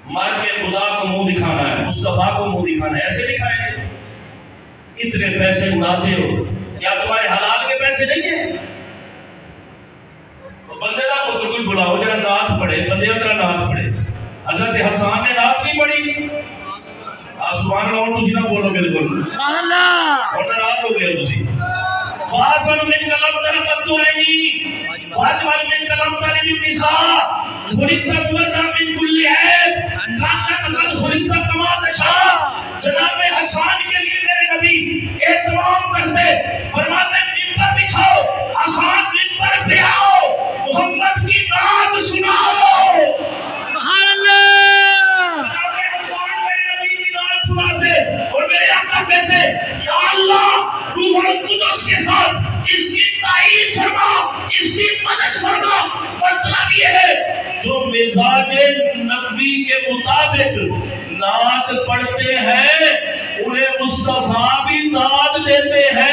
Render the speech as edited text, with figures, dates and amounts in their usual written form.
مر کے خدا کو منہ دکھانا ہے، مصطفیٰ کو منہ دکھانا ہے، ایسے دکھائیں گے؟ اتنے پیسے اڑاتے ہو، کیا تمہارے حلال کے پیسے نہیں ہیں؟ تو بندے نہ پتر کوئی بلاؤ جڑا نعت پڑھے، بندے اتنا نعت پڑھے۔ حضرت حسان نے نعت نہیں پڑھی؟ سبحان اللہ، اور تسی نہ بولو بالکل سبحان اللہ، اور ناراض ہو گئے تسی۔ وَحَسَنُ مِنْ كَلَمْ تَرَقَتُ عَيْنِي وَأَجْمَلُ مِنْ كَلَمْ تَلِدِ النِّسَاءُ خُلِقْتَ مُبَرَّأً مِنْ كُلِّ عَيْبٍ كَأَنَّكَ قَدْ خُلِقْتَ كَمَا تَشَاءُ۔ جناب حسان کے لیے میرے نبی اہتمام کرتے، فرماتے ممبر بچھاؤ، حسان ممبر پہ آؤ، محمد کی نعت سناؤ۔ سبحان اللہ۔ جناب حسان میرے نبی کی نعت سناتے اور میرے آقا کہتے یا اللہ روح القدس کے ساتھ اس کی تائید فرما، اس کی مدد فرما۔ مطلب یہ ہے جو مزاج نبوی کے مطابق نعت پڑھتے ہیں انہیں مصطفیٰ بھی داد دیتے ہیں۔